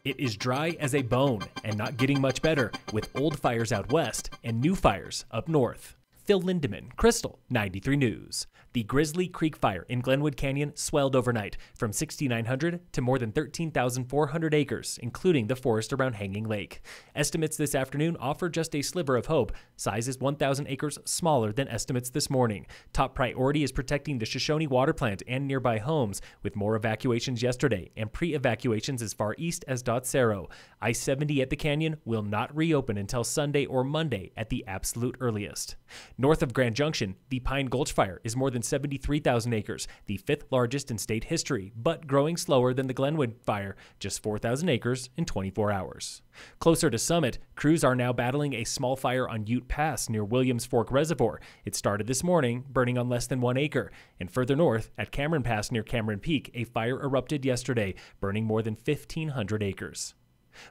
It is dry as a bone and not getting much better, with old fires out west and new fires up north. Phil Lindemann, Krystal, 93 News. The Grizzly Creek fire in Glenwood Canyon swelled overnight from 6,900 to more than 13,400 acres, including the forest around Hanging Lake. Estimates this afternoon offer just a sliver of hope. Size is 1,000 acres smaller than estimates this morning. Top priority is protecting the Shoshone water plant and nearby homes, with more evacuations yesterday and pre-evacuations as far east as Dotsero. I-70 at the canyon will not reopen until Sunday or Monday at the absolute earliest. North of Grand Junction, the Pine Gulch fire is more than 73,000 acres, the fifth largest in state history, but growing slower than the Glenwood fire, just 4,000 acres in 24 hours. Closer to Summit, crews are now battling a small fire on Ute Pass near Williams Fork Reservoir. It started this morning, burning on less than 1 acre. And further north, at Cameron Pass near Cameron Peak, a fire erupted yesterday, burning more than 1,500 acres.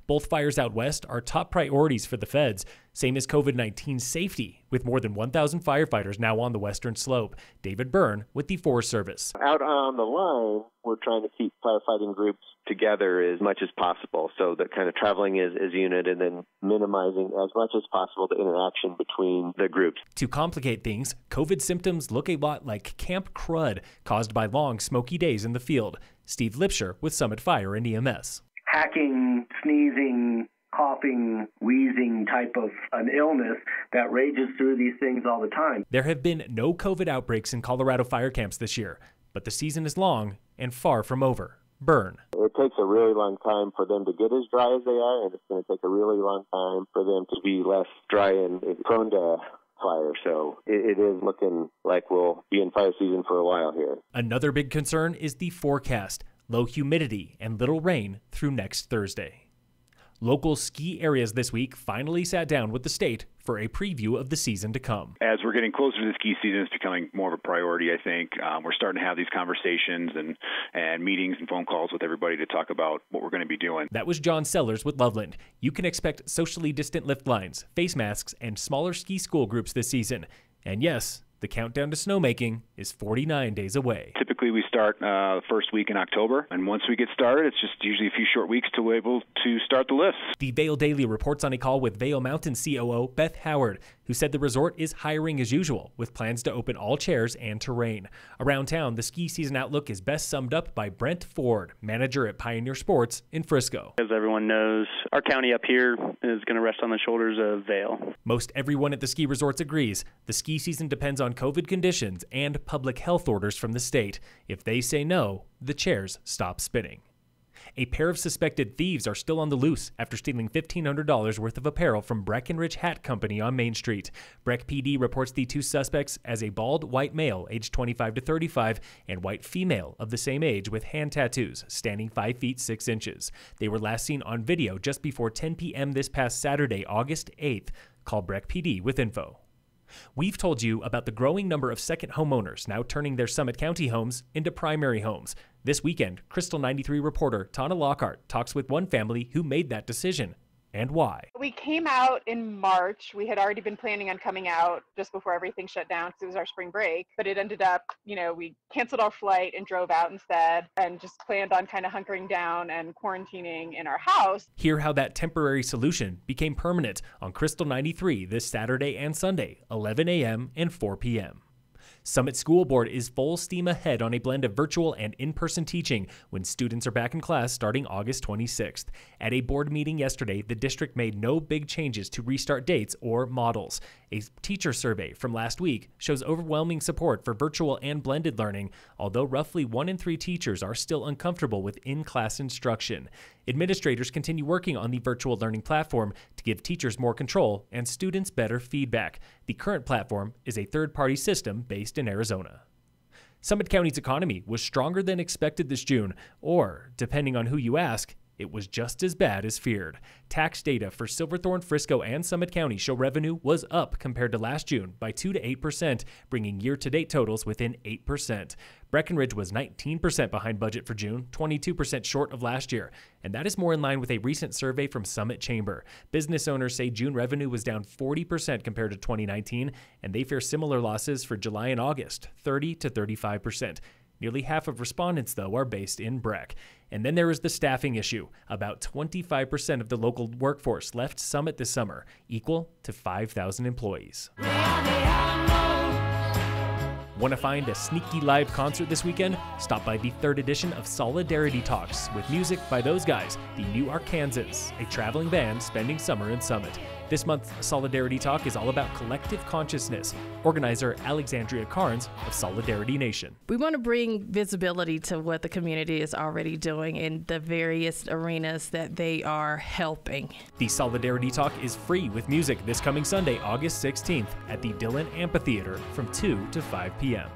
Both fires out west are top priorities for the feds, same as COVID-19 safety, with more than 1,000 firefighters now on the western slope. David Byrne with the Forest Service. Out on the line, we're trying to keep firefighting groups together as much as possible, so that kind of traveling as a unit and then minimizing as much as possible the interaction between the groups. To complicate things, COVID symptoms look a lot like Camp Crud, caused by long, smoky days in the field. Steve Lipsher with Summit Fire and EMS. Hacking, sneezing, coughing, wheezing type of an illness that rages through these things all the time. There have been no COVID outbreaks in Colorado fire camps this year, but the season is long and far from over. Byrne. It takes a really long time for them to get as dry as they are, and it's going to take a really long time for them to be less dry and prone to fire. So it is looking like we'll be in fire season for a while here. Another big concern is the forecast. Low humidity and little rain through next Thursday. Local ski areas this week finally sat down with the state for a preview of the season to come. As we're getting closer to the ski season, it's becoming more of a priority, I think. We're starting to have these conversations and meetings and phone calls with everybody to talk about what we're going to be doing. That was John Sellers with Loveland. You can expect socially distant lift lines, face masks, and smaller ski school groups this season. And yes, the countdown to snowmaking is 49 days away. Typically, we start the first week in October, and once we get started, it's just usually a few short weeks to be able to start the lifts. The Vail Daily reports on a call with Vail Mountain COO Beth Howard, who said the resort is hiring as usual, with plans to open all chairs and terrain. Around town, the ski season outlook is best summed up by Brent Ford, manager at Pioneer Sports in Frisco. As everyone knows, our county up here is going to rest on the shoulders of Vail. Most everyone at the ski resorts agrees the ski season depends on COVID conditions and public health orders from the state. If they say no, the chairs stop spinning. A pair of suspected thieves are still on the loose after stealing $1,500 worth of apparel from Breckenridge Hat Company on Main Street. Breck PD reports the two suspects as a bald white male aged 25 to 35 and white female of the same age with hand tattoos standing 5 feet 6 inches. They were last seen on video just before 10 p.m. this past Saturday, August 8th. Call Breck PD with info. We've told you about the growing number of second homeowners now turning their Summit County homes into primary homes. This weekend, Krystal 93 reporter Tauna Lockhart talks with one family who made that decision and why. We came out in March. We had already been planning on coming out just before everything shut down because it was our spring break, but it ended up, we canceled our flight and drove out instead and just planned on kind of hunkering down and quarantining in our house. Hear how that temporary solution became permanent on Krystal 93 this Saturday and Sunday, 11 a.m. and 4 p.m. Summit School Board is full steam ahead on a blend of virtual and in-person teaching when students are back in class starting August 26th. At a board meeting yesterday, the district made no big changes to restart dates or models. A teacher survey from last week shows overwhelming support for virtual and blended learning, although roughly 1 in 3 teachers are still uncomfortable with in-class instruction. Administrators continue working on the virtual learning platform to give teachers more control and students better feedback. The current platform is a third-party system based in Arizona. Summit County's economy was stronger than expected this June, or, depending on who you ask, it was just as bad as feared. Tax data for Silverthorne, Frisco, and Summit County show revenue was up compared to last June by 2 to 8%, bringing year-to-date totals within 8%. Breckenridge was 19% behind budget for June, 22% short of last year, and that is more in line with a recent survey from Summit Chamber. Business owners say June revenue was down 40% compared to 2019, and they fear similar losses for July and August, 30 to 35%. Nearly half of respondents, though, are based in Breck. And then there is the staffing issue. About 25% of the local workforce left Summit this summer, equal to 5,000 employees. Want to find a sneaky live concert this weekend? Stop by the 3rd edition of Solidarity Talks with music by those guys, the New Arkansas, a traveling band spending summer in Summit. This month's Solidarity Talk is all about collective consciousness. Organizer Alexandria Carnes of Solidarity Nation. We want to bring visibility to what the community is already doing in the various arenas that they are helping. The Solidarity Talk is free with music this coming Sunday, August 16th at the Dillon Amphitheater from 2 to 5 p.m.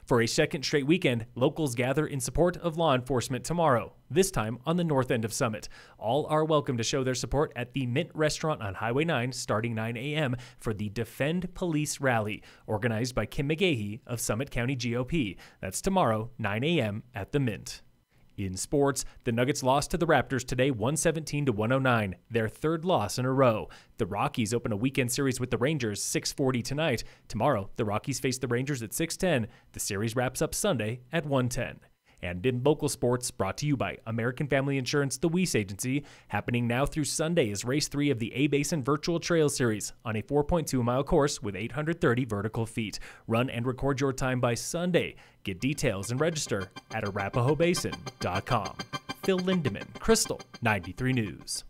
For a second straight weekend, locals gather in support of law enforcement tomorrow, this time on the north end of Summit. All are welcome to show their support at the Mint Restaurant on Highway 9 starting 9 a.m. for the Defend Police Rally, organized by Kim McGahee of Summit County GOP. That's tomorrow, 9 a.m. at the Mint. In sports, the Nuggets lost to the Raptors today 117-109, their 3rd loss in a row. The Rockies open a weekend series with the Rangers 6:40 tonight. Tomorrow, the Rockies face the Rangers at 6:10. The series wraps up Sunday at 1:10. And in local sports, brought to you by American Family Insurance, the Weiss Agency, happening now through Sunday is Race 3 of the A-Basin Virtual Trail Series on a 4.2-mile course with 830 vertical feet. Run and record your time by Sunday. Get details and register at arapahoebasin.com. Phil Lindemann, Krystal, 93 News.